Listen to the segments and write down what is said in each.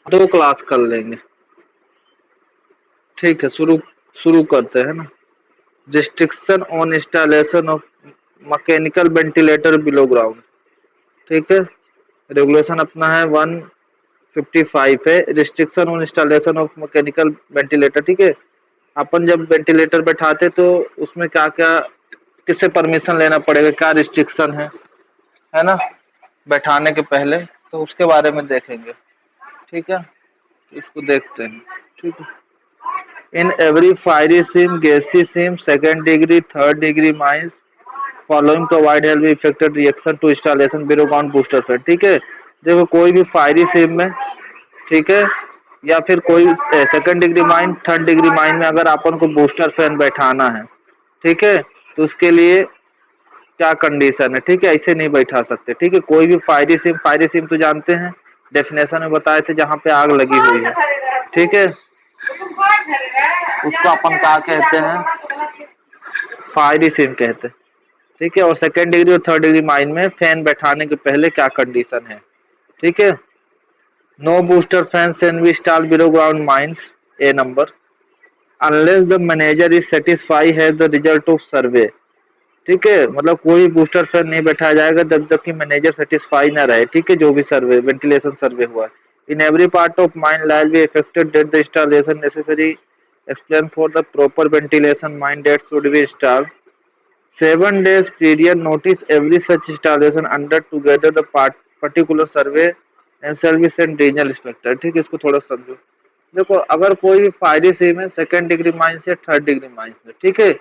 दो क्लास कर लेंगे। ठीक है, शुरू शुरू करते हैं ना। Restriction on installation of mechanical ventilator below ground. ठीक है, रेगुलेशन अपना है 155 है, restriction on installation of mechanical ventilator. ठीक है, अपन जब वेंटिलेटर बैठाते तो उसमें क्या क्या, किससे परमिशन लेना पड़ेगा, क्या रिस्ट्रिक्शन है ना, बैठाने के पहले, तो उसके बारे में देखेंगे। ठीक है, इसको देखते हैं। ठीक है, in every fiery seam, gassy seam, second degree, third degree mines following provide help affected reaction to installation below ground booster fan. ठीक है, देखो कोई भी फायरी सिम में, ठीक है, या फिर कोई second degree mine, third degree mine में अगर अपन को बूस्टर फैन बैठाना है, ठीक है, तो उसके लिए क्या कंडीशन है। ठीक है, ऐसे नहीं बैठा सकते। ठीक है, कोई भी फायरी सिम तो जानते हैं, डेफिनेशन में बताए थे, जहां पे आग लगी हुई है। ठीक है, उसको अपन क्या कहते हैं, फायरी सिम कहते हैं। ठीक है, और सेकेंड डिग्री और थर्ड डिग्री माइन में फैन बैठाने के पहले क्या कंडीशन है। ठीक है, no booster fan can be installed below ground mines, a number, unless the manager is satisfy है द रिजल्ट ऑफ सर्वे। ठीक है, मतलब कोई बूस्टर फैन नहीं बैठाया जाएगा जब तक कि मैनेजर सेटिस्फाई ना रहे। ठीक है, जो भी सर्वे, वेंटिलेशन सर्वे हुआ, in every part of mine लाइल be affected that the installation necessary explain for the proper ventilation mine that should be installed 7 days period notice every such installation under together the particular survey and service and regional inspector। ठीक है, इसको थोड़ा समझो। देखो, अगर कोई भी fiery SIM है सेकंड डिग्री माइंस या थर्ड डिग्री माइंस में, ठीक है,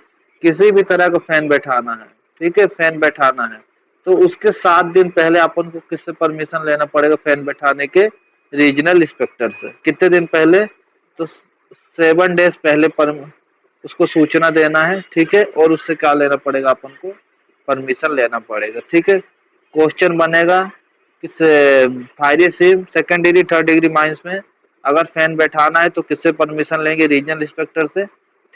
किसी भी तरह का फैन बैठाना है, ठीक है, फैन बैठाना है, तो उसके 7 दिन पहले अपन को किससे परमिशन लेना पड़ेगा फैन बैठाने के, रीजनल इंस्पेक्टर से। कितने दिन पहले, तो 7 days पहले पर उसको सूचना देना है। ठीक है, और उससे क्या लेना पड़ेगा अपन को, परमिशन लेना पड़ेगा। ठीक है, क्वेश्चन बनेगा किस fiery SIM second degree third degree mines में अगर फैन बैठाना है तो किससे परमिशन लेंगे, रीजनल इंस्पेक्टर से।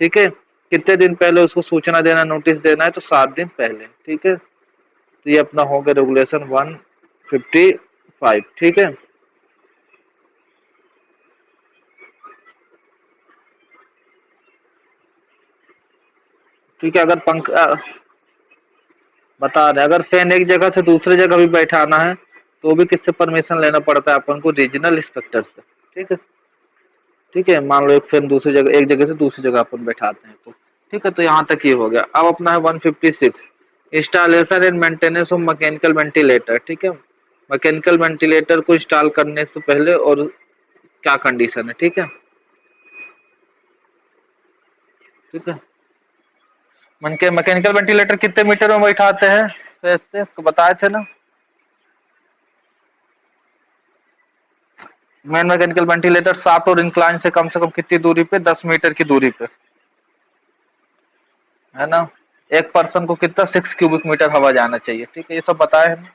ठीक है, कितने दिन पहले उसको सूचना देना, नोटिस देना है, तो 7 दिन पहले। ठीक है, तो ये अपना हो गया रेगुलेशन 155। ठीक है, ठीक है, अगर पंखा बता रहे, अगर फैन एक जगह से दूसरी जगह भी बैठाना है तो भी किससे परमिशन लेना पड़ता है अपन को, रीजनल इंस्पेक्टर से। ठीक है, ठीक है, मान लो एक फैन दूसरी जगह, एक जगह से दूसरी जगह अपन बैठाते हैं तो। ठीक है, तो यहाँ तक ये हो गया। अब अपना है 156, installation and maintenance of mechanical ventilator. ठीक है, मैकेनिकल वेंटिलेटर को इंस्टॉल करने से पहले और क्या कंडीशन है। ठीक है, ठीक है, मैकेनिकल वेंटिलेटर कितने मीटर में बैठाते हैं, तो ऐसे तो बताए थे ना। मेन मैकेनिकल वेंटिलेटर शाफ्ट और इंक्लाइन से कम कितनी दूरी पे, 10 मीटर की दूरी पे, है ना। एक पर्सन को कितना 6 क्यूबिक मीटर हवा जाना चाहिए। ठीक है, ये सब बताया है ना।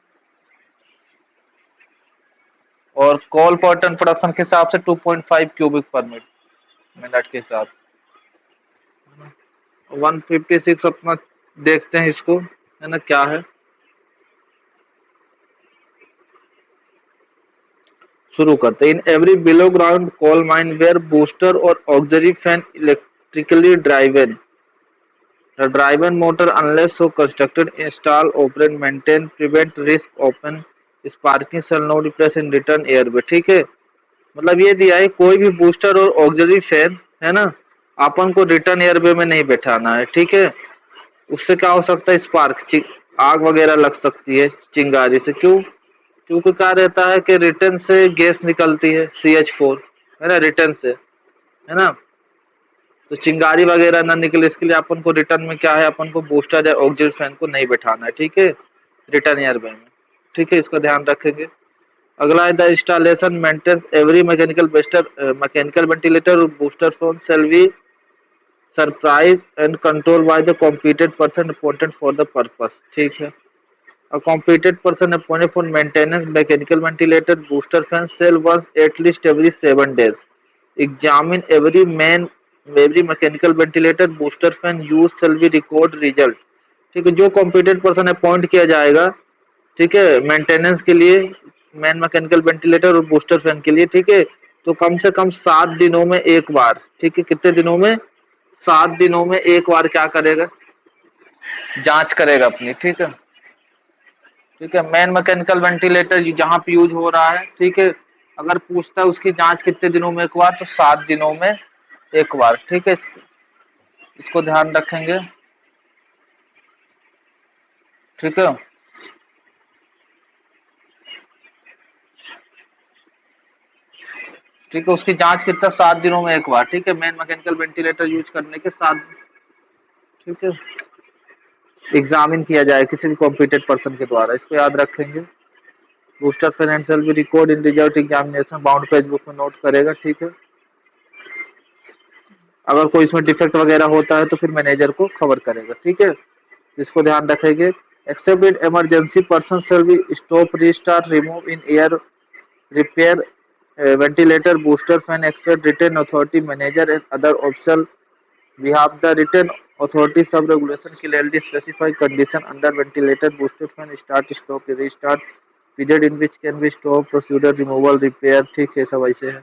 और कॉल पर टन प्रोडक्शन के हिसाब से 2.5 क्यूबिक पर मिनट के हिसाब से। 156 अपना देखते हैं इसको, है ना, क्या है। शुरू करते हैं। In every below ground coal mine where booster और auxiliary fan electrically driven, the driven motor unless so constructed install operate maintain prevent risk open sparking shall not replace in return airway। ठीक है, मतलब ये दिया है कोई भी booster और ऑक्सिलरी फैन, है ना, अपन को रिटर्न एयरवे में नहीं बैठाना है। ठीक है, उससे क्या हो सकता है, स्पार्क, आग वगैरह लग सकती है चिंगारी से। क्यों, क्योंकि क्या रहता है कि रिटर्न से गैस निकलती है CH4, है ना, रिटर्न से, है ना, तो चिंगारी वगैरह ना निकले इसके लिए अपन को रिटर्न में क्या है, अपन को बूस्टर या ऑक्सिलरी फैन को नहीं बैठाना है। ठीक है, रिटर्न एयरवे में। ठीक है, इसका ध्यान रखेंगे। अगला है the installation maintenance every mechanical ventilator और booster form shall be surprise and control by the competent person appointed for the purpose. ठीक है, a competent person appointed for maintenance mechanical ventilator booster fan cell was at least every 7 days examine every mechanical ventilator booster fan use shall be record result। ठीक है, जो competent person appoint किया जाएगा, ठीक है, maintenance के लिए, man mechanical ventilator और बूस्टर फैन के लिए, ठीक है, तो कम से कम 7 दिनों में एक बार, ठीक है, कितने दिनों में, 7 दिनों में एक बार क्या करेगा, जांच करेगा अपनी, ठीक है। ठीक है, मेन मैकेनिकल वेंटिलेटर जहाँ पे यूज हो रहा है, ठीक है, अगर पूछता है उसकी जांच कितने दिनों में एक बार, तो 7 दिनों में एक बार, ठीक है, इसको ध्यान रखेंगे, ठीक है। ठीक है, उसकी जांच कितना, 7 दिनों में एक बार, ठीक है, मेन मैकेनिकल वेंटिलेटर यूज करने के साथ, ठीक है, एग्जामिन किया जाए किसी भी कॉम्पिटेंट पर्सन के द्वारा, इसको याद रखेंगे। बूस्टर फाइनेंशियल भी record in result examination bound page book में नोट करेगा, ठीक है। अगर कोई इसमें डिफेक्ट वगैरह होता है तो फिर मैनेजर को खबर करेगा, ठीक है, इसको ध्यान रखेंगे। Accept in emergency person shall be stop, restart, remove in air, repair ventilator, booster fan, expert, written authority, manager and other optional. We have the written authority sub regulation clearly specify condition under ventilator, booster fan, start, stop, restart, period in which can be stop, procedure, removal, repair, ठीक है, सब ऐसे है।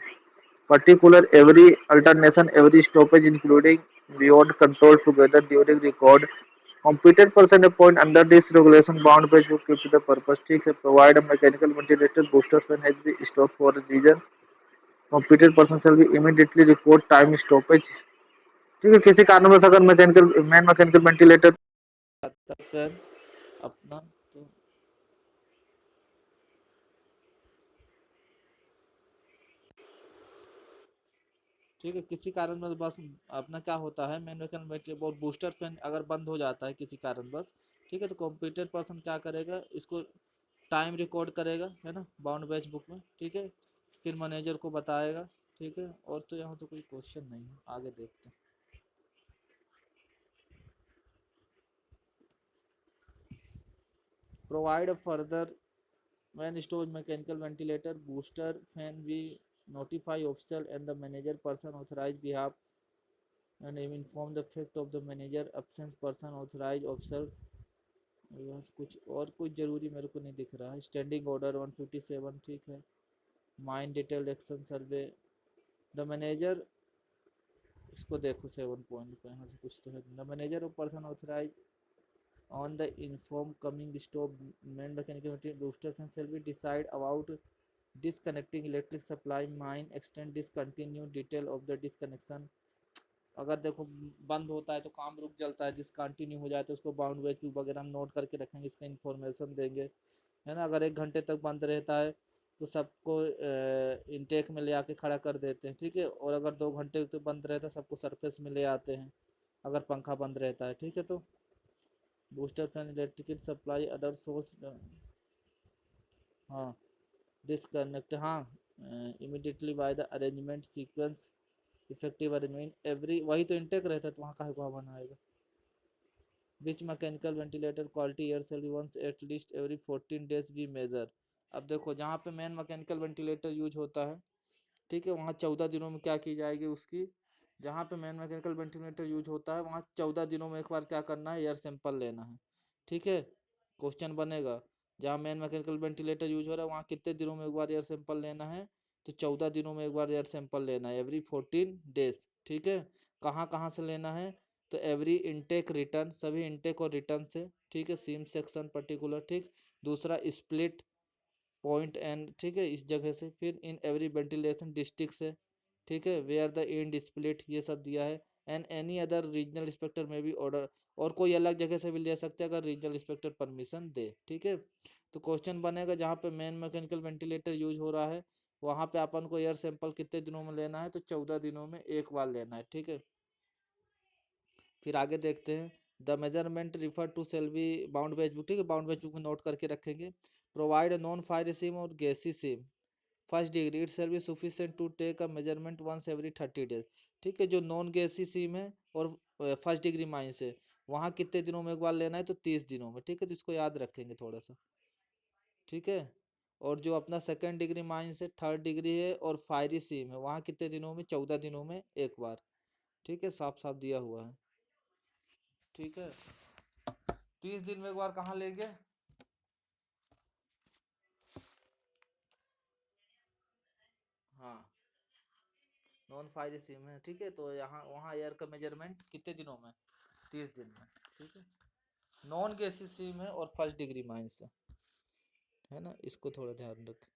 Particular every alternation, every stoppage including beyond control together during record. Competent person appoint under this regulation bound by to keep the purpose, ठीक है। Provide a mechanical ventilator booster fan has been stopped for a reason. Competent person shall be immediately report time stoppage, ठीक है, किसी कारणवश अगर mechanical man mechanical ventilator fan अपना, तो ठीक है, किसी कारण बस बस अपना क्या होता है, मेन मैकेनिकल और बूस्टर फैन अगर बंद हो जाता है किसी कारण बस, ठीक है, तो कॉम्पिटेंट पर्सन क्या करेगा, इसको टाइम रिकॉर्ड करेगा, है ना, बाउंड बैच बुक में, ठीक है, फिर मैनेजर को बताएगा, ठीक है। और तो यहाँ तो कोई क्वेश्चन नहीं है, आगे देखते हैं। Provide further when stored mechanical ventilator booster fan we notify official and the manager person authorized behalf and inform the effect of the manager absence person authorized official। यहाँ से कुछ और कुछ जरूरी मेरे को नहीं दिख रहा है। स्टैंडिंग ऑर्डर 157, ठीक है। Mine detailed action survey, the manager, इसको देखो 7 पॉइंट पे, यहाँ से कुछ तो है। The manager or person authorise on the inform coming stop main mechanical booster fan shall be decide about disconnecting electric supply mine extend discontinue detail of the disconnection। अगर देखो बंद होता है तो काम रुक जाता है, डिसकंटिन्यू हो जाए तो उसको बाउंड वेज वगैरह हम नोट करके रखेंगे, इसका इन्फॉर्मेशन देंगे, है ना। अगर 1 घंटे तक बंद रहता है तो सबको इनटेक में ले आके खड़ा कर देते हैं, ठीक है। और अगर 2 घंटे तक बंद रहता है सबको सरफेस में ले आते हैं, अगर पंखा बंद रहता है, ठीक है। तो booster fan electrical supply other source, हाँ, डिसकनेक्ट, हाँ, immediately by the arrangement sequence effective arrangement every, वही तो इंटेक रहता है तो वहाँ काहे को हवा बनाएगा। Which mechanical ventilator quality air shall once at least every 14 days we measure. अब देखो जहाँ पे मेन मैकेनिकल वेंटिलेटर यूज होता है, ठीक है, वहाँ 14 दिनों में क्या की जाएगी उसकी, जहाँ पे मेन मैकेनिकल वेंटिलेटर यूज होता है वहाँ 14 दिनों में एक बार क्या करना है, एयर सैंपल लेना है, ठीक है। क्वेश्चन बनेगा जहाँ मेन मैकेनिकल वेंटिलेटर यूज हो रहा है वहाँ कितने दिनों में एक बार एयर सैंपल लेना है, तो 14 दिनों में एक बार एयर सैंपल लेना है, एवरी 14 days, ठीक है। कहाँ कहाँ से लेना है, तो एवरी इनटेक रिटर्न, सभी इनटेक और रिटर्न से, ठीक है, सीम सेक्शन पर्टिकुलर, ठीक। दूसरा स्प्लिट पॉइंट एंड, ठीक है, इस जगह से, फिर इन एवरी वेंटिलेशन डिस्ट्रिक्ट से, ठीक है, वेयर द एंड स्प्लिट, ये सब दिया है। And any other regional inspector में भी ऑर्डर, और कोई अलग जगह से भी ले सकते हैं अगर रीजनल इंस्पेक्टर परमिशन दे, ठीक है। तो क्वेश्चन बनेगा जहाँ पे मेन मैकेनिकल वेंटिलेटर यूज हो रहा है वहाँ पे अपन को एयर सैंपल कितने दिनों में लेना है, तो 14 दिनों में एक बार लेना है, ठीक है। फिर आगे देखते हैं, the measurement refer to shall be bound बेच बुक, ठीक है, बाउंड बेच बुक में नोट करके रखेंगे। प्रोवाइड नॉन फायर सिम और gassy seam first degree, it shall be sufficient to take a measurement once every 30 days, ठीक है। जो नॉन गैसी सिम है और फर्स्ट डिग्री माइंस है वहाँ कितने दिनों में एक बार लेना है, तो 30 दिनों में, ठीक है। तो इसको याद रखेंगे थोड़ा सा, ठीक है। और जो अपना सेकंड डिग्री माइंस है, थर्ड डिग्री है और फायरी सिम है वहाँ कितने दिनों में, 14 दिनों में एक बार, ठीक है, साफ साफ दिया हुआ है, ठीक है। 30 दिन में एक बार कहाँ लेंगे, हाँ, नॉन फायरी सिम है, ठीक है। तो यहाँ वहाँ एयर का मेजरमेंट कितने दिनों में, 30 दिन में, ठीक है। नॉन गैसी सिम है और फर्स्ट डिग्री माइंस है ना, इसको थोड़ा ध्यान रख।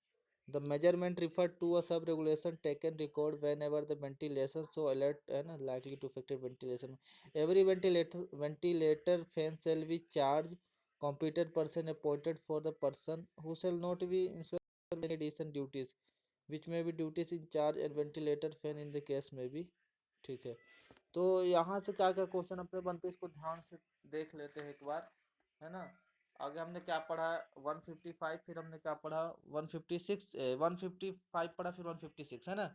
The measurement refer to a sub regulation taken record whenever the ventilation so alert है ना likely to affected ventilation. Every ventilator fan shall be charge competent person appointed for the person who shall not be insured any addition duties which may be duties in charge and ventilator fan in the case में भी, ठीक है। तो यहाँ से क्या क्या question अपने बनते हैं इसको ध्यान से देख लेते हैं एक बार, है ना। आगे हमने क्या पढ़ा, 155, फिर हमने क्या पढ़ा 156, 155 पढ़ा, फिर 156 है ना।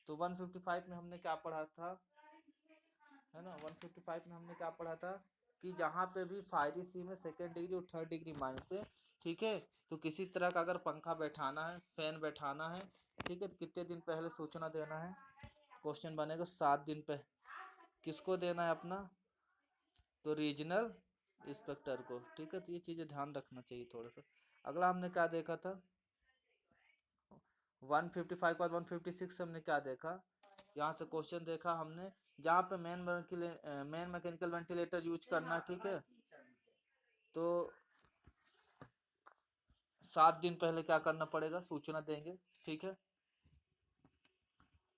तो 155 में हमने क्या पढ़ा था, है ना। 155 में हमने क्या पढ़ा था कि जहाँ पे भी फायरी सीम है सेकेंड डिग्री और थर्ड डिग्री माइनस है, ठीक है। तो किसी तरह का अगर पंखा बैठाना है, फैन बैठाना है, ठीक है, तो कितने दिन पहले सूचना देना है। क्वेश्चन बनेगा 7 दिन पहले। किसको देना है अपना, तो रीजनल इंस्पेक्टर को, ठीक है। तो ये चीज़ें ध्यान रखना चाहिए थोड़ा सा। अगला हमने क्या देखा था, 155 के बाद 156 हमने क्या देखा, यहाँ से क्वेश्चन देखा हमने जहाँ पे मेन मैकेनिकल वेंटिलेटर यूज करना, ठीक है। तो 7 दिन पहले क्या करना पड़ेगा, सूचना देंगे, ठीक है,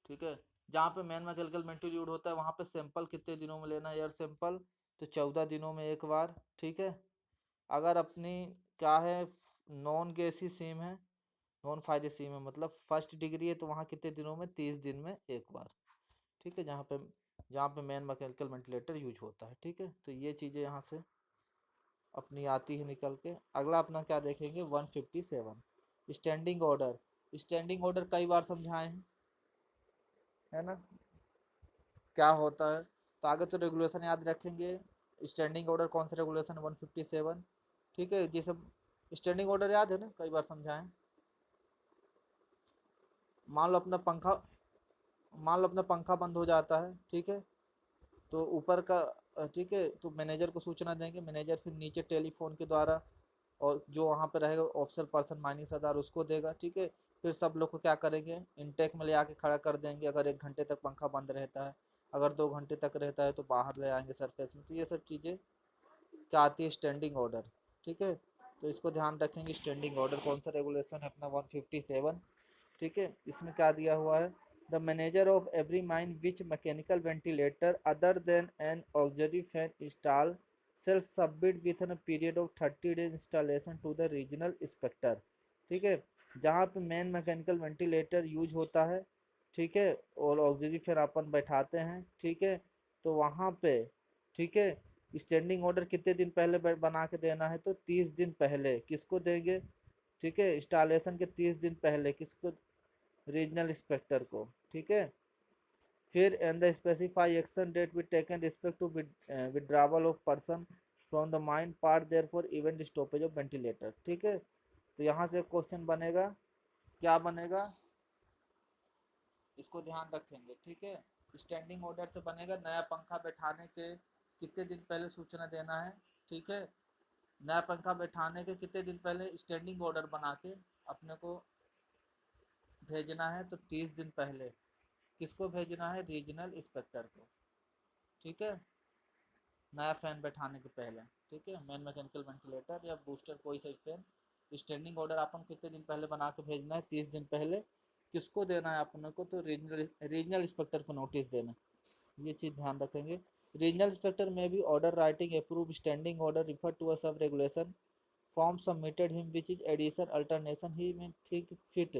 ठीक है। जहाँ पे मेन मैकेनिकल वेंटिलेटर होता है वहाँ पे सैंपल कितने दिनों में लेना है, एयर सैंपल, तो 14 दिनों में एक बार, ठीक है। अगर अपनी क्या है नॉन गैसी सिम है, नॉन फायरी सिम है, मतलब फर्स्ट डिग्री है, तो वहाँ कितने दिनों में, 30 दिन में एक बार, ठीक है। जहाँ पे मेन मैकेनिकल वेंटिलेटर यूज होता है, ठीक है। तो ये चीज़ें यहाँ से अपनी आती है निकल के। अगला अपना क्या देखेंगे 157 स्टैंडिंग ऑर्डर। स्टैंडिंग ऑर्डर कई बार समझाए हैं, है ना, क्या होता है। तो आगे तो रेगुलेशन याद रखेंगे। स्टैंडिंग ऑर्डर कौन सा रेगुलेशन है, 157, ठीक है। ये सब स्टैंडिंग ऑर्डर याद है ना, कई बार समझाएं। मान लो अपना पंखा मान लो अपना पंखा बंद हो जाता है, ठीक है। तो ऊपर का ठीक है, तो मैनेजर को सूचना देंगे, मैनेजर फिर नीचे टेलीफोन के द्वारा और जो वहाँ पे रहेगा ऑफिसर पर्सन -1000 उसको देगा, ठीक है। फिर सब लोग को क्या करेंगे, इनटेक में ले आके खड़ा कर देंगे। अगर 1 घंटे तक पंखा बंद रहता है, अगर 2 घंटे तक रहता है तो बाहर ले आएंगे सरफेस में। तो ये सब चीज़ें क्या आती है, स्टैंडिंग ऑर्डर, ठीक है। तो इसको ध्यान रखेंगे। स्टैंडिंग ऑर्डर कौन सा रेगुलेशन है अपना, 157, ठीक है। इसमें क्या दिया हुआ है, the manager of every mine which mechanical ventilator other than an auxiliary fan install shall submit with an period of 30 days installation to the regional inspector, ठीक है। जहाँ पे मेन मैकेनिकल वेंटिलेटर यूज होता है, ठीक है, और ऑक्सिलरी फैन अपन बैठाते हैं, ठीक है। तो वहाँ पे, ठीक है, स्टैंडिंग ऑर्डर कितने दिन पहले बना के देना है, तो 30 दिन पहले। किसको देंगे, ठीक है, इंस्टॉलेशन के 30 दिन पहले किसको, रीजनल इंस्पेक्टर को, ठीक है। फिर and the specify action that will taken respect to withdrawal of person from the mine part there for event stoppage of ventilator, ठीक है। तो यहाँ से क्वेश्चन बनेगा, क्या बनेगा, इसको ध्यान रखेंगे, ठीक है। स्टैंडिंग ऑर्डर से बनेगा नया पंखा बैठाने के कितने दिन पहले सूचना देना है, ठीक है। नया पंखा बैठाने के कितने दिन पहले स्टैंडिंग ऑर्डर बना के अपने को भेजना है, तो 30 दिन पहले। किसको भेजना है, रीजनल इंस्पेक्टर को, ठीक है, नया फैन बैठाने के पहले, ठीक है। मेन मैकेनिकल वेंटिलेटर या बूस्टर कोई सा फैन, स्टैंडिंग ऑर्डर अपन कितने दिन पहले बना के भेजना है, 30 दिन पहले। किसको देना है अपने को, तो रीजनल इंस्पेक्टर को नोटिस देना, ये चीज़ ध्यान रखेंगे। रीजनल इंस्पेक्टर में भी order writing approve standing order refer to a sub regulation form submitted him which is addition alternation he में थिंक फिट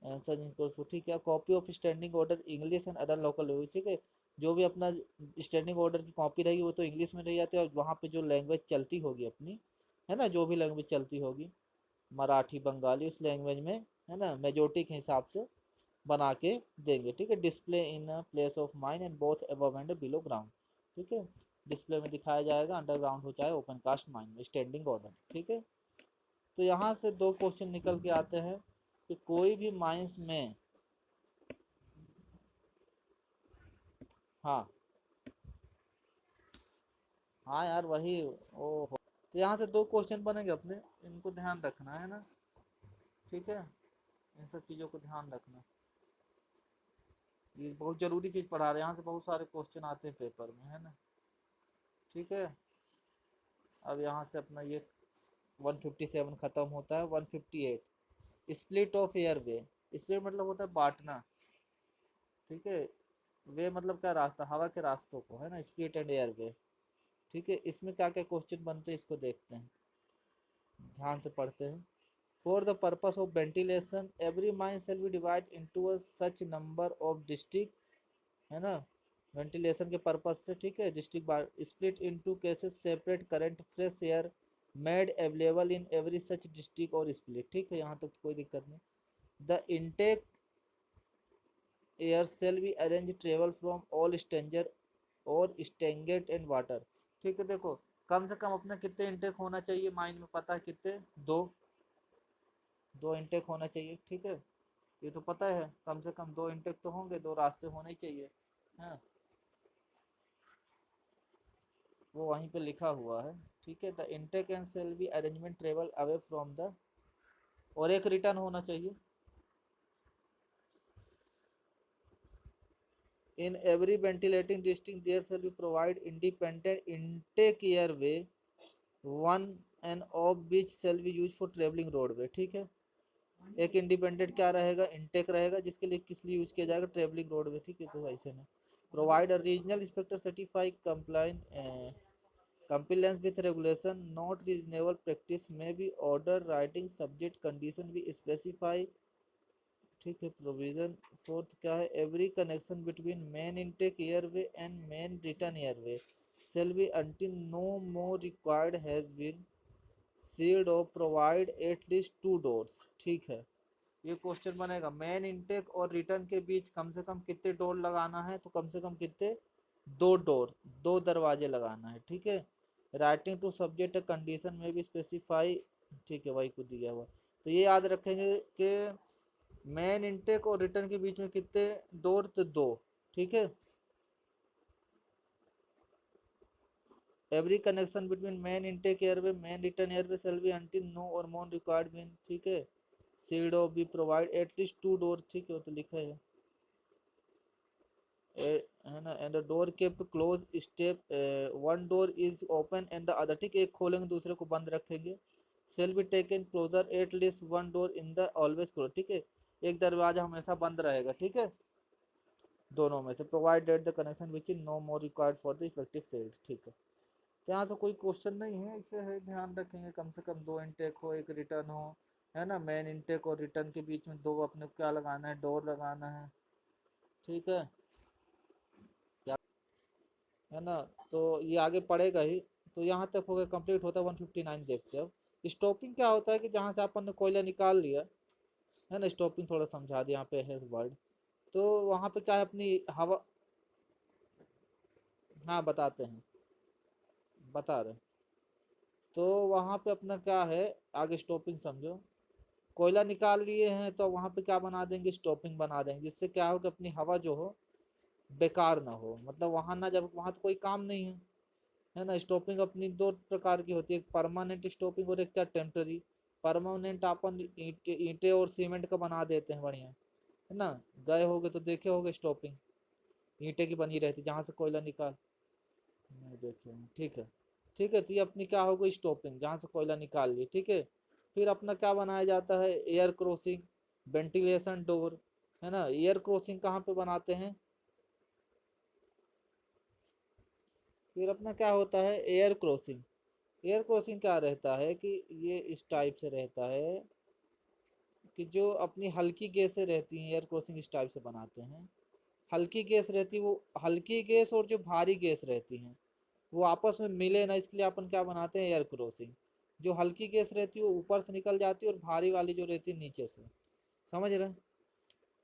आंसर इनको, ठीक है। Copy of standing order English and other local language, ठीक है। जो भी अपना स्टैंडिंग ऑर्डर की कॉपी रहेगी वो तो इंग्लिश में रह जाती है, और वहाँ पे जो लैंग्वेज चलती होगी अपनी, है ना, जो भी लैंग्वेज चलती होगी, मराठी बंगाली, उस लैंग्वेज में, है ना, मेजोरिटी के हिसाब से बना के देंगे, ठीक है। Display in place of mine and both above and below ground, ठीक है। डिस्प्ले में दिखाया जाएगा, अंडरग्राउंड हो चाहे ओपन कास्ट माइन में स्टैंडिंग ऑर्डर, ठीक है। तो यहाँ से दो क्वेश्चन निकल के आते हैं कि कोई भी माइंस में, हाँ हाँ यार वही, ओ हो। तो यहाँ से दो क्वेश्चन बनेंगे अपने, इनको ध्यान रखना है ना, ठीक है। इन सब चीज़ों को ध्यान रखना। ये बहुत जरूरी चीज पढ़ा रहे हैं, यहाँ से बहुत सारे क्वेश्चन आते हैं पेपर में, है ना। ठीक है, अब यहाँ से अपना ये 157 खत्म होता है। 158, स्प्लिट ऑफ एयरवे। स्प्लिट मतलब होता है बांटना, ठीक है। वे मतलब क्या, रास्ता, हवा के रास्तों को, है ना, स्प्लिट एंड एयरवे। ठीक है, इसमें क्या क्या क्वेश्चन बनते हैं इसको देखते हैं, ध्यान से पढ़ते हैं। For the purpose of ventilation every mine shall be divide into a such number of district, है ना, वेंटिलेशन के पर्पज से, ठीक है। डिस्ट्रिक्ट बार split into cases separate current fresh air made available in every such district or split, ठीक है, यहाँ तक तो कोई दिक्कत नहीं। The intake air shall be arrange travel from all stranger or stagnant and water, ठीक है। देखो, कम से कम अपना कितने इनटेक होना चाहिए, माइंड में पता है कितने, दो, दो इनटेक होना चाहिए, ठीक है। ये तो पता है, कम से कम दो इनटेक तो होंगे, दो रास्ते होने ही चाहिए, हाँ, वो वहीं पे लिखा हुआ है, ठीक है। The intake and shall be arrangement travel away from the, और एक रिटर्न होना चाहिए। In every ventilating district there shall be provide independent intake airway, one end of which shall be use for travelling roadway, ठीक है। एक independent क्या रहेगा, intake रहेगा, जिसके लिए किस लिए यूज किया जाएगा, ट्रेवलिंग रोडवे, ठीक है। तो ऐसे ना, provide a regional inspector certify compliance compliance with regulation not reasonable practice may be order writing subject condition भी specify, ठीक है। प्रोविजन फोर्थ क्या है, every connection between main intake airway and main return airway shall be until no more required has been sealed or provide at least two doors, ठीक है। ये question बनेगा, main intake और return के बीच कम से कम कितने डोर लगाना है, तो कम से कम कितने, दो डोर, दो दरवाजे लगाना है, ठीक है। राइटिंग टू सब्जेक्ट कंडीशन में भी स्पेसिफाई, ठीक है, वही को दिया हुआ। तो ये याद रखेंगे कि मेन इनटेक और रिटर्न के बीच में कितने डोर, तो दो, ठीक है। Every connection between main intake airway main return airway shall be until no or more required mean, ठीक है। Sealed off be provide at least two door, ठीक है, वो तो लिखा है, है ना। And the door kept close step, one door is open and the other, ठीक है, एक खोलेंगे दूसरे को बंद रखेंगे। Shall be taken closure at least one door in the always close, ठीक है, एक दरवाजा हमेशा बंद रहेगा, ठीक है, दोनों में से। Provided the connection which is no more required for the effective sealed, ठीक है। तो यहाँ से कोई क्वेश्चन नहीं है, इसे है ध्यान रखेंगे, कम से कम दो इनटेक हो, एक रिटर्न हो, है ना। मेन इनटेक और रिटर्न के बीच में दो अपने को क्या लगाना है, डोर लगाना है, ठीक है, क्या, है ना। तो ये आगे पड़ेगा ही। तो यहाँ तक हो गया, कंप्लीट होता है 159। देखते हैं अब स्टॉपिंग क्या होता है, कि जहाँ से अपन ने कोयला निकाल लिया, है ना, स्टॉपिंग थोड़ा समझा दिया यहाँ पे है वर्ड। तो वहाँ पे क्या है, अपनी हवा, हाँ बताते हैं, बता रहे। तो वहाँ पे अपना क्या है, आगे स्टॉपिंग समझो। कोयला निकाल लिए हैं तो वहाँ पे क्या बना देंगे, स्टॉपिंग बना देंगे, जिससे क्या हो कि अपनी हवा जो हो बेकार ना हो, मतलब वहाँ ना, जब वहाँ तो कोई काम नहीं है ना। स्टॉपिंग अपनी दो प्रकार की होती है, एक परमानेंट स्टॉपिंग और एक क्या, टेम्पररी। परमानेंट अपन ईंटे और सीमेंट का बना देते हैं बढ़िया, है ना। गए होगे तो देखे होगे स्टॉपिंग, ईंटे की बनी रहती जहाँ से कोयला निकाल, नहीं देखे हैं, ठीक है। ठीक है, तो ये अपनी क्या होगी, स्टॉपिंग, जहाँ से कोयला निकाल लिए, ठीक है। फिर अपना क्या बनाया जाता है, एयर क्रॉसिंग, वेंटिलेशन डोर, है ना। एयर क्रॉसिंग कहाँ पे बनाते हैं, फिर अपना क्या होता है, एयर क्रॉसिंग। एयर क्रॉसिंग क्या रहता है कि ये इस टाइप से रहता है, कि जो अपनी हल्की गैसें रहती हैं, एयर क्रॉसिंग इस टाइप से बनाते हैं। हल्की गैस रहती है, वो हल्की गैस और जो भारी गैस रहती हैं वो आपस में मिले ना, इसके लिए अपन क्या बनाते हैं, एयर क्रॉसिंग। जो हल्की गैस रहती है वो ऊपर से निकल जाती है और भारी वाली जो रहती है नीचे से, समझ रहे हैं।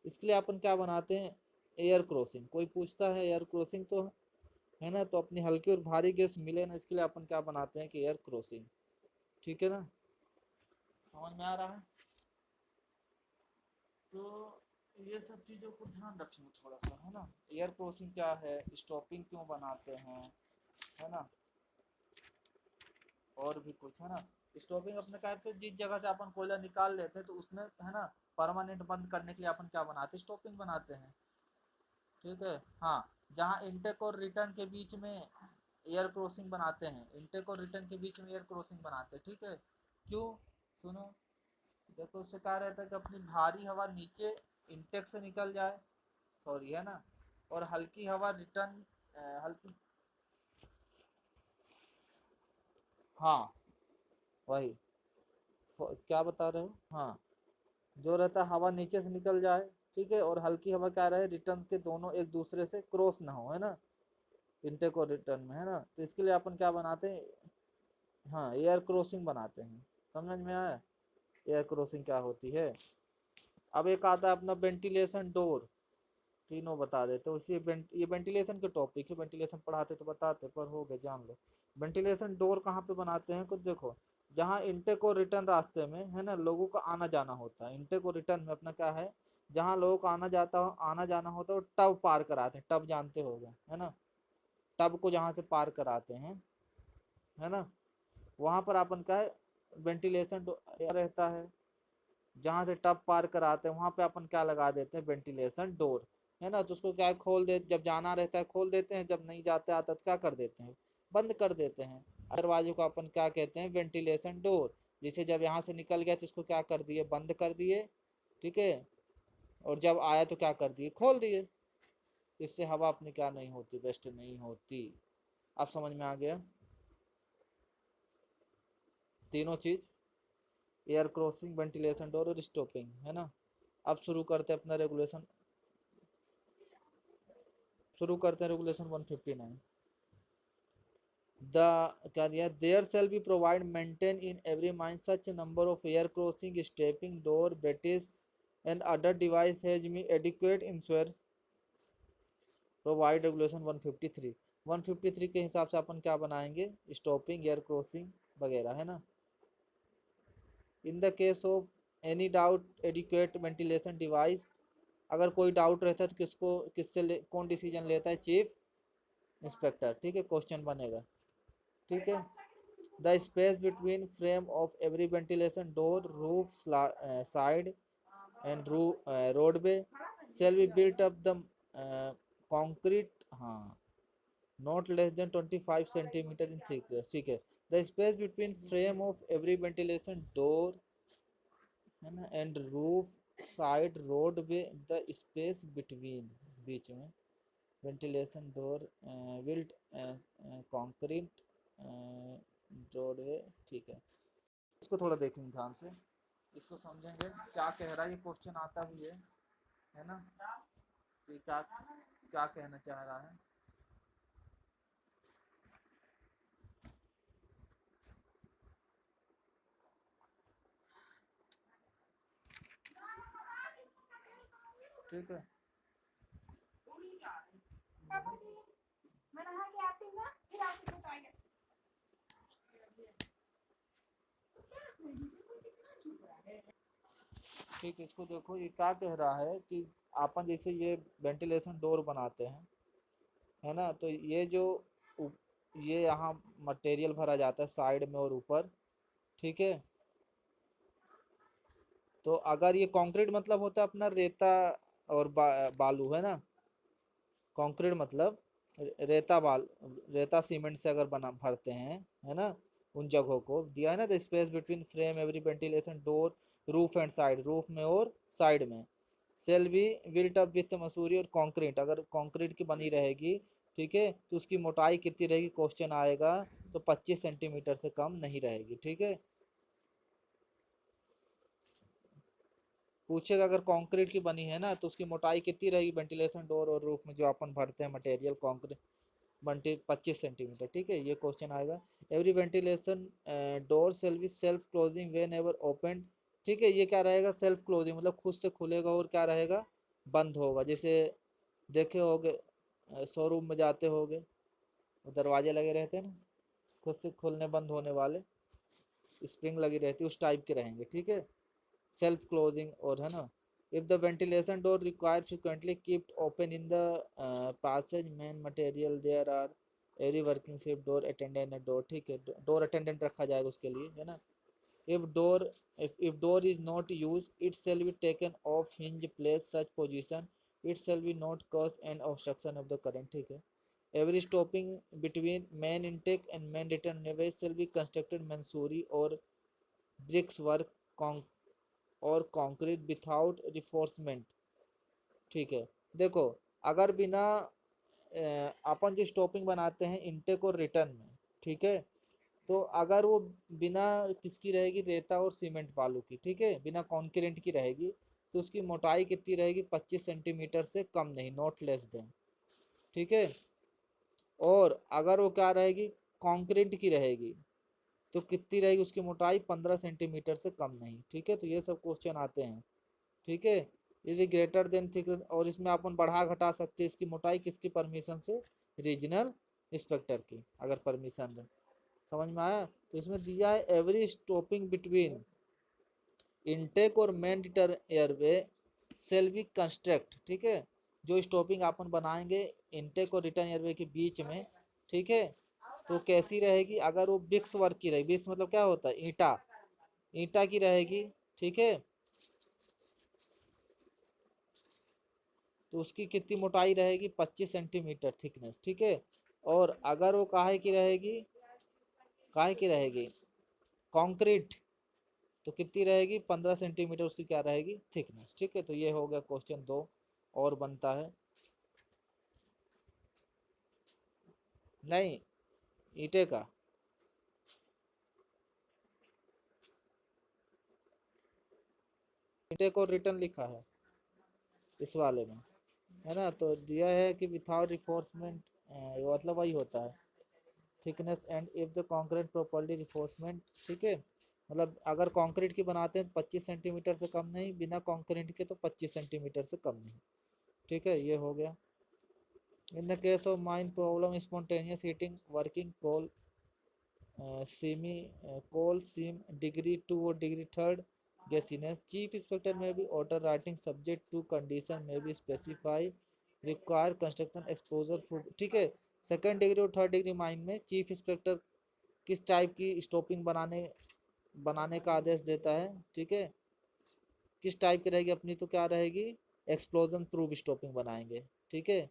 इसके लिए अपन क्या बनाते हैं, एयर क्रॉसिंग। कोई पूछता है एयर क्रॉसिंग तो, है ना, तो अपनी हल्की और भारी गैस मिले ना, इसके लिए अपन क्या बनाते हैं कि एयर क्रॉसिंग, ठीक है ना, समझ में आ रहा है। तो ये सब चीज़ों को ध्यान रखेंगे थोड़ा सा, है ना। एयर क्रॉसिंग क्या है, स्टॉपिंग क्यों बनाते हैं, है ना, और भी कुछ, है ना। स्टॉपिंग अपने कहते हैं, जिस जगह से अपन कोयला निकाल लेते हैं तो उसमें, है ना, परमानेंट बंद करने के लिए अपन क्या बनाते हैं, स्टॉपिंग बनाते हैं। ठीक है। हाँ, जहाँ इंटेक और रिटर्न के बीच में एयर क्रॉसिंग बनाते हैं, इंटेक और रिटर्न के बीच में एयर क्रॉसिंग बनाते हैं, ठीक है। क्यों? सुनो, देखो उससे क्या रहता है कि अपनी भारी हवा नीचे इंटेक से निकल जाए, सॉरी है ना, और हल्की हवा रिटर्न, हल्की, हाँ वही, क्या बता रहे हो, हाँ, जो रहता है हवा नीचे से निकल जाए, ठीक है, और हल्की हवा क्या रहे, रिटर्न के दोनों एक दूसरे से क्रॉस ना हो, है ना, इंटेक और रिटर्न में, है ना। तो इसके लिए अपन क्या बनाते हैं, हाँ, एयर क्रॉसिंग बनाते हैं। समझ में आया एयर क्रॉसिंग क्या होती है। अब एक आता है अपना वेंटिलेशन डोर, तीनों बता देते हो। ये वेंटिलेशन के टॉपिक है, वेंटिलेशन पढ़ाते तो बताते, पर हो गए जान लो। वेंटिलेशन डोर कहाँ पे बनाते हैं, कुछ देखो, जहाँ इंटेक और रिटर्न रास्ते में, है ना, लोगों का आना जाना होता है, इंटेक और रिटर्न में अपना क्या है, जहाँ लोगों का आना जाना होता है, वो टब पार कराते हैं, टब जानते होगे, है ना, टब को जहाँ से पार कराते हैं, है ना, वहाँ पर अपन का है वेंटिलेशन रहता है। जहाँ से टब पार कराते हैं वहाँ पे अपन क्या लगा देते हैं, वेंटिलेशन डोर, है ना। तो उसको क्या है, खोल दे, जब जाना रहता है खोल देते हैं, जब नहीं जाते आता तो क्या कर देते हैं, बंद कर देते हैं। दरवाजे को अपन क्या कहते हैं, वेंटिलेशन डोर। जैसे जब यहाँ से निकल गया तो इसको क्या कर दिए, बंद कर दिए, ठीक है, और जब आया तो क्या कर दिए, खोल दिए। इससे हवा अपनी क्या नहीं होती, वेस्ट नहीं होती। अब समझ में आ गया तीनों चीज, एयर क्रॉसिंग, वेंटिलेशन डोर और स्टॉपिंग, है ना। अब शुरू करते हैं रेगुलेशन 159। द क्या दिया, there shall be provide maintain in every mine such number of air crossing, stopping door, brattice and other device as may adequate ensure provide regulation 153। 153 के हिसाब से अपन क्या बनाएंगे, स्टॉपिंग, एयर क्रॉसिंग वगैरह, है ना। इन the case of any doubt adequate ventilation device, अगर कोई डाउट रहता है तो कौन डिसीजन लेता है, चीफ इंस्पेक्टर, ठीक है, क्वेश्चन बनेगा, ठीक है। The space between frame of every ventilation door, roof, side and roadway shall be built up the concrete, हाँ, not less than 25 centimeter in thickness, ठीक है। The space between frame of every ventilation door, है ना, and roof, side, roadway, the space between, बीच में, ventilation door, built concrete roadway, ठीक है। इसको थोड़ा देखेंगे ध्यान से, इसको समझेंगे क्या कह रहा है, ये क्वेश्चन आता भी है ना, कि क्या क्या कहना चाह रहा है। ठीक है, ठीक है, इसको देखो, ये क्या कह रहा है कि अपन जैसे ये वेंटिलेशन डोर बनाते हैं, है ना, तो ये जो ये यहाँ मटेरियल भरा जाता है साइड में और ऊपर, ठीक है। तो अगर ये कंक्रीट मतलब होता है अपना रेता और बालू, है ना, कंक्रीट मतलब रेता सीमेंट से अगर बना भरते हैं, है ना, उन जगहों को दिया है ना, the space between frame every ventilation door, roof and side, roof में और साइड में, shall be built up with masonry or concrete, अगर कंक्रीट की बनी रहेगी, ठीक है, तो उसकी मोटाई कितनी रहेगी, क्वेश्चन आएगा, तो 25 सेंटीमीटर से कम नहीं रहेगी, ठीक है। पूछेगा अगर कंक्रीट की बनी है ना तो उसकी मोटाई कितनी रहेगी, वेंटिलेशन डोर और रूफ में जो अपन भरते हैं मटेरियल कंक्रीट, 25 सेंटीमीटर, ठीक है, ये क्वेश्चन आएगा। Every ventilation door shall be self closing whenever open, ठीक है, ये क्या रहेगा, सेल्फ क्लोजिंग मतलब खुद से खुलेगा और क्या रहेगा, बंद होगा। जैसे देखे होगे शोरूम में जाते होगे, दरवाजे लगे रहते हैं ना, खुद से खुलने बंद होने वाले, स्प्रिंग लगी रहती है, उस टाइप के रहेंगे, ठीक है, सेल्फ क्लोजिंग, और है ना। If the ventilation door require frequently kept open in the passage main material there are every working shift door attendant door, ठीक है, डोर अटेंडेंट रखा जाएगा उसके लिए, है ना। if door if door is not used, it shall be taken off hinge place such position it shall be not cause an obstruction of the current, ठीक है। Every stopping between main intake and main return way shall be constructed masonry or bricks work or concrete without reinforcement, ठीक है। देखो, अगर बिना अपन जो stopping बनाते हैं इनटेक और रिटर्न में, ठीक है, तो अगर वो बिना किसकी रहेगी, रेता और सीमेंट बालू की, ठीक है, बिना कॉन्क्रीट की रहेगी, तो उसकी मोटाई कितनी रहेगी, 25 सेंटीमीटर से कम नहीं, नॉट लेस देन, ठीक है। और अगर वो क्या रहेगी, कंक्रीट की रहेगी, तो कितनी रहेगी उसकी मोटाई, 15 सेंटीमीटर से कम नहीं, ठीक है। तो ये सब क्वेश्चन आते हैं, ठीक है। यदि ग्रेटर देन थिकनेस, और इसमें अपन बढ़ा घटा सकते हैं इसकी मोटाई, किसकी परमिशन से, रीजनल इंस्पेक्टर की, अगर परमिशन दे। समझ में आया। तो इसमें दिया है एवरी स्टॉपिंग बिटवीन इनटेक और main return airway shall be construct, ठीक है। जो स्टॉपिंग अपन बनाएंगे इनटेक और रिटर्न एयरवे के बीच में, ठीक है, तो कैसी रहेगी, अगर वो ब्रिक्स वर्क की रहेगी, ब्रिक्स मतलब क्या होता है, ईंटा, ईंटा की रहेगी, ठीक है, तो उसकी कितनी मोटाई रहेगी, 25 सेंटीमीटर थिकनेस, ठीक है। और अगर वो काहे की रहेगी, काहे की रहेगी, कंक्रीट, तो कितनी रहेगी, 15 सेंटीमीटर उसकी क्या रहेगी, थिकनेस, ठीक है। तो ये हो गया क्वेश्चन 2। और बनता है, नहीं, ईंटे का, ईंटे को रिटर्न लिखा है इस वाले में, है ना। तो दिया है कि विथआउट रिफोर्समेंट, मतलब वही होता है, thickness and if the concrete properly reinforcement, ठीक है, मतलब अगर कंक्रीट की बनाते हैं 25 सेंटीमीटर से कम नहीं, बिना कंक्रीट के तो 25 सेंटीमीटर से कम नहीं, ठीक है। ये हो गया। In the case of mine problem spontaneous heating working coal semi coal seam degree 2 और डिग्री 3 गैसीनेस, चीफ इंस्पेक्टर में भी order writing subject to condition में भी specify require construction exposure proof, ठीक है। सेकंड डिग्री और थर्ड डिग्री माइन में chief inspector किस टाइप की स्टॉपिंग बनाने का आदेश देता है, ठीक है, किस टाइप की रहेगी अपनी, तो क्या रहेगी, एक्सप्लोजन प्रूफ स्टॉपिंग बनाएंगे, ठीक है।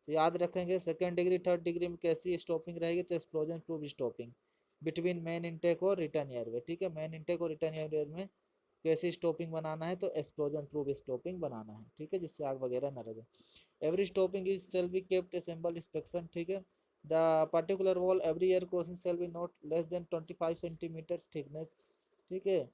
तो याद रखेंगे सेकंड डिग्री थर्ड डिग्री में कैसी स्टॉपिंग रहेगी, तो explosion proof stopping between main intake और रिटर्न एयरवे, ठीक है। मेन इनटेक और रिटर्न एयरवे में कैसी स्टॉपिंग बनाना है, तो एक्सप्लोजन प्रूफ स्टॉपिंग बनाना है, ठीक है, जिससे आग वगैरह न लगे। Every stopping is shall be kept assemble inspection, ठीक है। The particular wall every air crossing shall be not less than 25 centimetre thickness, ठीक है।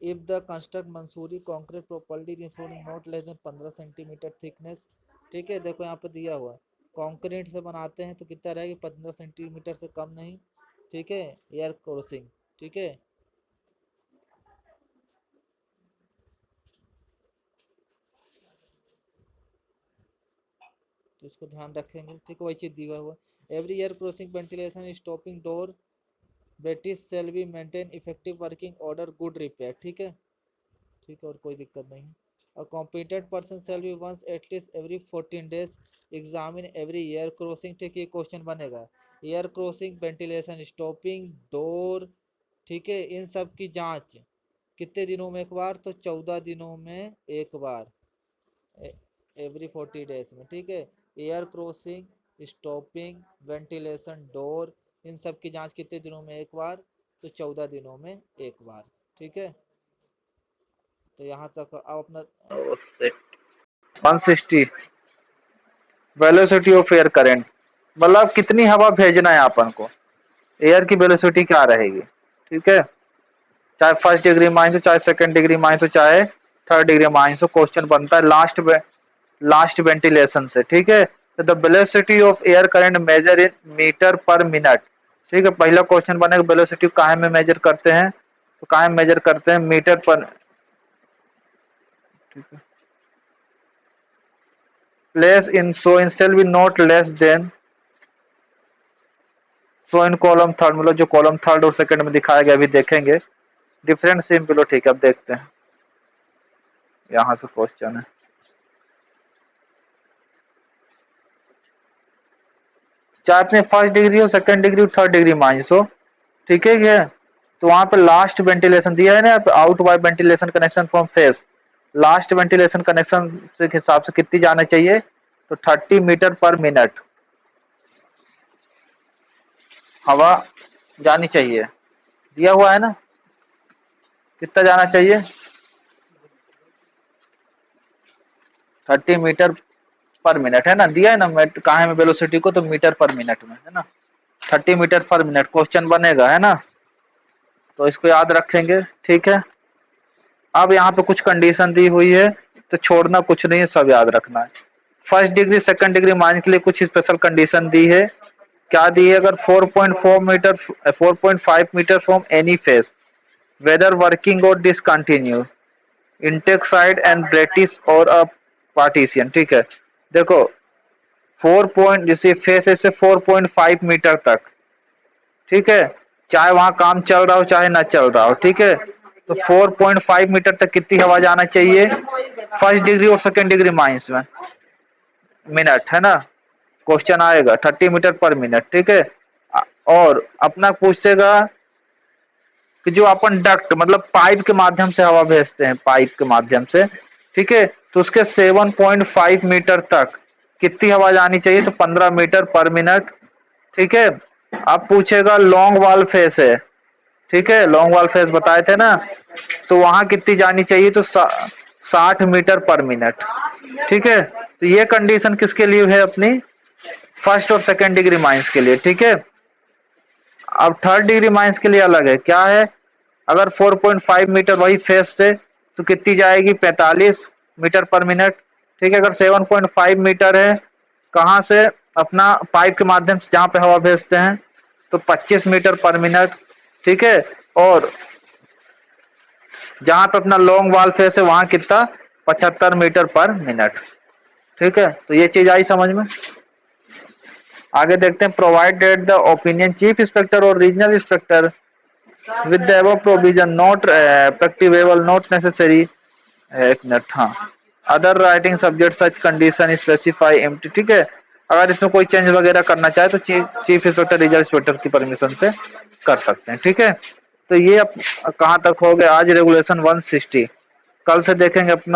If the construct masonry concrete properly including not less than 15 centimetre thickness, ठीक है। देखो यहाँ पे दिया हुआ है, कंक्रीट से बनाते हैं तो कितना रहेगी, 15 सेंटीमीटर से कम नहीं, ठीक है, एयर क्रॉसिंग, ठीक है। तो इसको ध्यान रखेंगे, ठीक है, वही चीज दिया हुआ। Every year crossing ventilation stopping door brattice shall be maintain effective working order good repair, ठीक है, ठीक है, और कोई दिक्कत नहीं है। A competent person shall be once at least every 14 days examine every air crossing, ठीक है, क्वेश्चन बनेगा, air crossing ventilation stopping door, ठीक है, इन सब की जांच कितने दिनों में एक बार, तो 14 दिनों में एक बार, एवरी 40 डेज में, ठीक है। Air crossing stopping ventilation door in सब की जांच कितने दिनों में एक बार, तो 14 दिनों में एक बार, ठीक है। तो यहाँ तक आप अपना 160 वेलोसिटी ऑफ एयर करंट, मतलब कितनी हवा भेजना है अपन को, एयर की वेलोसिटी क्या रहेगी, ठीक है। चाहे फर्स्ट डिग्री माइनस हो, चाहे सेकंड डिग्री माइनस हो, चाहे थर्ड डिग्री माइनस हो, क्वेश्चन बनता है लास्ट वेंटिलेशन से, ठीक है। तो the velocity of air current measure in metre per minute, ठीक है। पहला क्वेश्चन बनेगा वेलोसिटी काहे में मेजर करते हैं, तो काहे मेजर करते हैं, metre per, less in, so in shall be not less than, so in column third, मतलब जो कॉलम थर्ड और सेकंड में दिखाया गया, अभी देखेंगे डिफरेंट सेम बिलो, ठीक है। अब देखते हैं, यहाँ से क्वेश्चन है, चाहे अपने फर्स्ट डिग्री हो, सेकंड डिग्री हो, थर्ड डिग्री माइनस हो, ठीक है। तो वहां पे लास्ट वेंटिलेशन दिया है ना, out wide ventilation connection from face, last ventilation connection के हिसाब से कितनी जाना चाहिए, तो 30 मीटर पर मिनट हवा जानी चाहिए, दिया हुआ है ना, कितना जाना चाहिए, 30 मीटर पर मिनट है ना, दिया है ना, कहा है मैं वेलोसिटी को, तो मीटर पर मिनट में है ना, 30 मीटर पर मिनट क्वेश्चन बनेगा है ना, तो इसको याद रखेंगे। ठीक है, अब यहाँ पे कुछ कंडीशन दी हुई है, तो छोड़ना कुछ नहीं है, सब याद रखना है। First degree second degree mine के लिए कुछ स्पेशल कंडीशन दी है, क्या दी है, अगर 4.4 metre 4.5 metre from any face whether working or discontinue intake side and brattice or a partisan. ठीक है, देखो 4 पॉइंट जैसे फेस से 4.5 मीटर तक, ठीक है, चाहे वहां काम चल रहा हो चाहे ना चल रहा हो, ठीक है, तो 4.5 मीटर तक कितनी हवा जाना चाहिए फर्स्ट डिग्री और सेकंड डिग्री माइंस में, मिनट है ना, क्वेश्चन आएगा 30 मीटर पर मिनट। ठीक है, और अपना पूछेगा कि जो अपन डक्ट मतलब पाइप के माध्यम से हवा भेजते हैं, पाइप के माध्यम से, ठीक है, तो उसके 7.5 मीटर तक कितनी हवा जानी चाहिए, तो 15 मीटर पर मिनट। ठीक है, अब पूछेगा लॉन्ग वाल फेस है, ठीक है, लॉन्ग वाल फेस बताए थे ना, तो वहां कितनी जानी चाहिए, तो 60 मीटर पर मिनट। ठीक है, तो ये कंडीशन किसके लिए है, अपनी फर्स्ट और सेकंड डिग्री माइंस के लिए। ठीक है, अब थर्ड डिग्री माइंस के लिए अलग है, क्या है, अगर 4.5 मीटर वही फेस से, तो कितनी जाएगी 45 मीटर पर मिनट। ठीक है, अगर 7.5 मीटर है, कहां से, अपना पाइप के माध्यम से जहां पे हवा भेजते हैं, तो 25 मीटर पर मिनट। ठीक है, और जहां पे अपना लॉन्ग वाल फेस है वहां कितना, 75 मीटर पर मिनट। ठीक है, तो ये चीज आई समझ में। आगे देखते हैं, provided the opinion chief inspector और regional inspector with the above provision not practicable not necessary, एक मिनट, हाँ, other writing subject such condition specify empty. ठीक है, अगर इसमें कोई चेंज वगैरह करना चाहे तो चीफ इंस्पेक्टर रीजनल इंस्पेक्टर की परमिशन से कर सकते हैं। ठीक है, तो ये अब कहाँ तक हो गया आज रेगुलेशन 160, कल से देखेंगे अपना